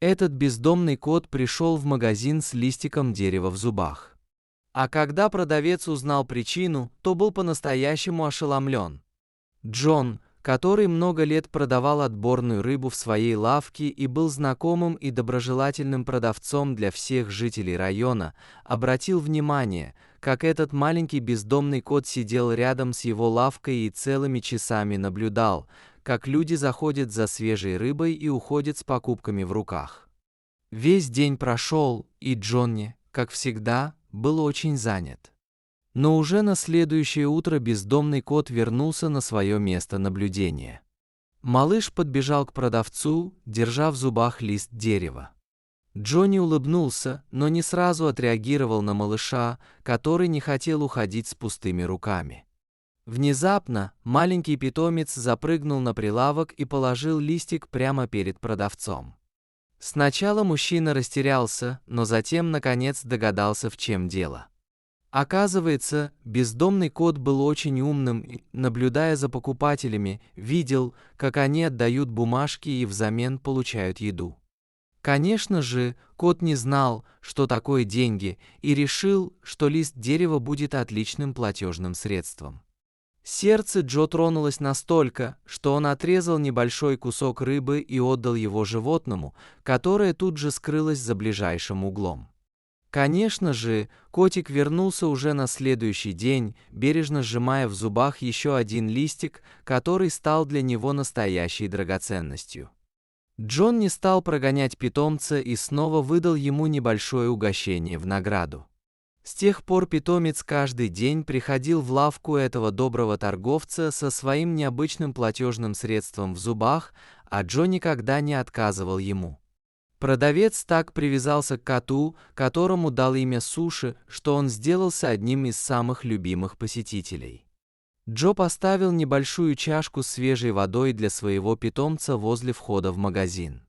Этот бездомный кот пришел в магазин с листиком дерева в зубах. А когда продавец узнал причину, то был по-настоящему ошеломлен. Джон, который много лет продавал отборную рыбу в своей лавке и был знакомым и доброжелательным продавцом для всех жителей района, обратил внимание, как этот маленький бездомный кот сидел рядом с его лавкой и целыми часами наблюдал, как люди заходят за свежей рыбой и уходят с покупками в руках. Весь день прошел, и Джонни, как всегда, был очень занят. Но уже на следующее утро бездомный кот вернулся на свое место наблюдения. Малыш подбежал к продавцу, держа в зубах лист дерева. Джонни улыбнулся, но не сразу отреагировал на малыша, который не хотел уходить с пустыми руками. Внезапно маленький питомец запрыгнул на прилавок и положил листик прямо перед продавцом. Сначала мужчина растерялся, но затем, наконец, догадался, в чем дело. Оказывается, бездомный кот был очень умным и, наблюдая за покупателями, видел, как они отдают бумажки и взамен получают еду. Конечно же, кот не знал, что такое деньги, и решил, что лист дерева будет отличным платежным средством. Сердце Джо тронулось настолько, что он отрезал небольшой кусок рыбы и отдал его животному, которое тут же скрылось за ближайшим углом. Конечно же, котик вернулся уже на следующий день, бережно сжимая в зубах еще один листик, который стал для него настоящей драгоценностью. Джон не стал прогонять питомца и снова выдал ему небольшое угощение в награду. С тех пор питомец каждый день приходил в лавку этого доброго торговца со своим необычным платежным средством в зубах, а Джо никогда не отказывал ему. Продавец так привязался к коту, которому дал имя Суши, что он сделался одним из самых любимых посетителей. Джо поставил небольшую чашку с свежей водой для своего питомца возле входа в магазин.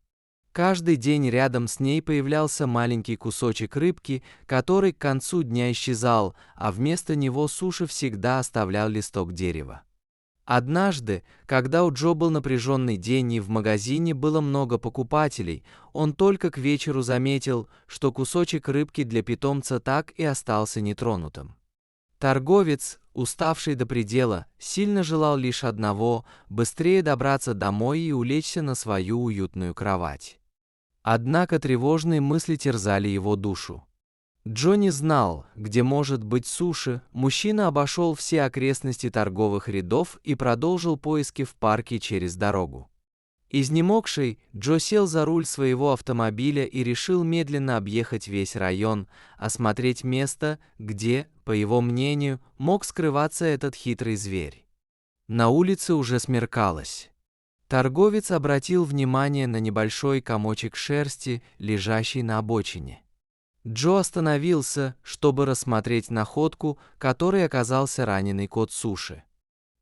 Каждый день рядом с ней появлялся маленький кусочек рыбки, который к концу дня исчезал, а вместо него Суши всегда оставлял листок дерева. Однажды, когда у Джо был напряженный день и в магазине было много покупателей, он только к вечеру заметил, что кусочек рыбки для питомца так и остался нетронутым. Торговец, уставший до предела, сильно желал лишь одного – быстрее добраться домой и улечься на свою уютную кровать. Однако тревожные мысли терзали его душу. Джо не знал, где может быть Суши. Мужчина обошел все окрестности торговых рядов и продолжил поиски в парке через дорогу. Изнемогший, Джо сел за руль своего автомобиля и решил медленно объехать весь район, осмотреть место, где, по его мнению, мог скрываться этот хитрый зверь. На улице уже смеркалось. Торговец обратил внимание на небольшой комочек шерсти, лежащий на обочине. Джо остановился, чтобы рассмотреть находку, которой оказался раненый кот Суши.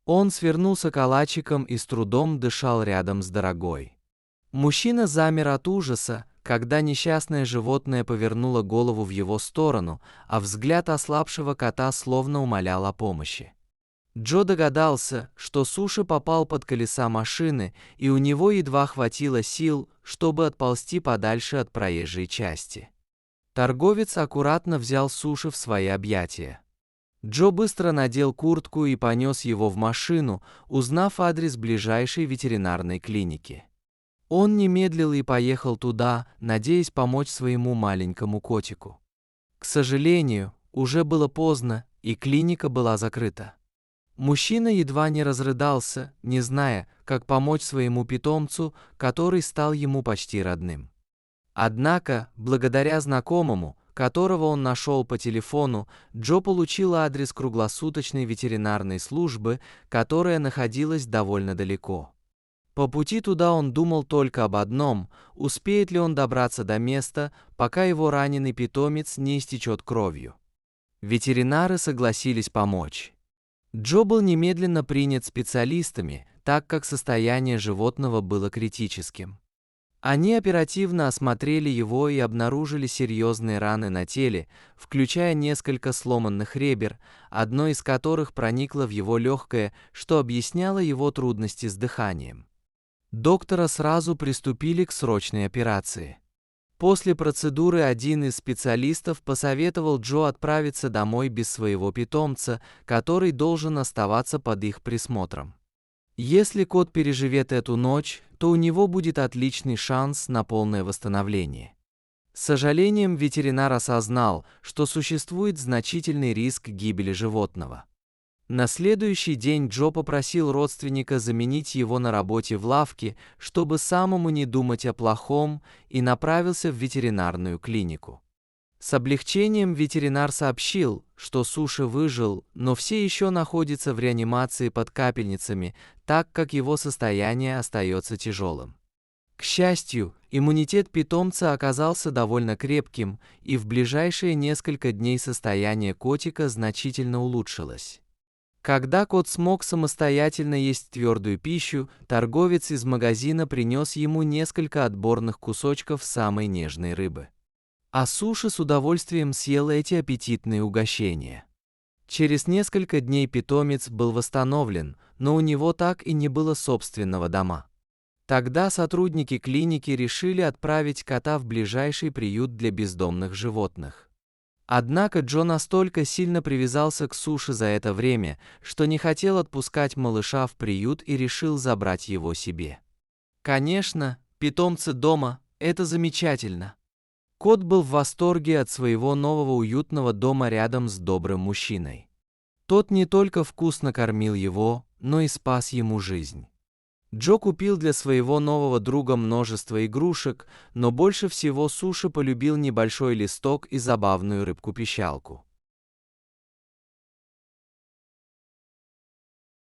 Он свернулся калачиком и с трудом дышал рядом с дорогой. Мужчина замер от ужаса, когда несчастное животное повернуло голову в его сторону, а взгляд ослабшего кота словно умолял о помощи. Джо догадался, что Суши попал под колеса машины, и у него едва хватило сил, чтобы отползти подальше от проезжей части. Торговец аккуратно взял Суши в свои объятия. Джо быстро надел куртку и понес его в машину, узнав адрес ближайшей ветеринарной клиники. Он не медлил и поехал туда, надеясь помочь своему маленькому котику. К сожалению, уже было поздно, и клиника была закрыта. Мужчина едва не разрыдался, не зная, как помочь своему питомцу, который стал ему почти родным. Однако, благодаря знакомому, которого он нашел по телефону, Джо получил адрес круглосуточной ветеринарной службы, которая находилась довольно далеко. По пути туда он думал только об одном – успеет ли он добраться до места, пока его раненый питомец не истечет кровью. Ветеринары согласились помочь. Джо был немедленно принят специалистами, так как состояние животного было критическим. Они оперативно осмотрели его и обнаружили серьезные раны на теле, включая несколько сломанных ребер, одно из которых проникло в его легкое, что объясняло его трудности с дыханием. Доктора сразу приступили к срочной операции. После процедуры один из специалистов посоветовал Джо отправиться домой без своего питомца, который должен оставаться под их присмотром. Если кот переживет эту ночь, то у него будет отличный шанс на полное восстановление. С сожалением ветеринар осознал, что существует значительный риск гибели животного. На следующий день Джо попросил родственника заменить его на работе в лавке, чтобы самому не думать о плохом, и направился в ветеринарную клинику. С облегчением ветеринар сообщил, что Суши выжил, но все еще находится в реанимации под капельницами, так как его состояние остается тяжелым. К счастью, иммунитет питомца оказался довольно крепким, и в ближайшие несколько дней состояние котика значительно улучшилось. Когда кот смог самостоятельно есть твердую пищу, торговец из магазина принес ему несколько отборных кусочков самой нежной рыбы. А Суши с удовольствием съел эти аппетитные угощения. Через несколько дней питомец был восстановлен, но у него так и не было собственного дома. Тогда сотрудники клиники решили отправить кота в ближайший приют для бездомных животных. Однако Джо настолько сильно привязался к Суши за это время, что не хотел отпускать малыша в приют и решил забрать его себе. Конечно, питомцы дома – это замечательно. Кот был в восторге от своего нового уютного дома рядом с добрым мужчиной. Тот не только вкусно кормил его, но и спас ему жизнь. Джо купил для своего нового друга множество игрушек, но больше всего Суши полюбил небольшой листок и забавную рыбку-пищалку.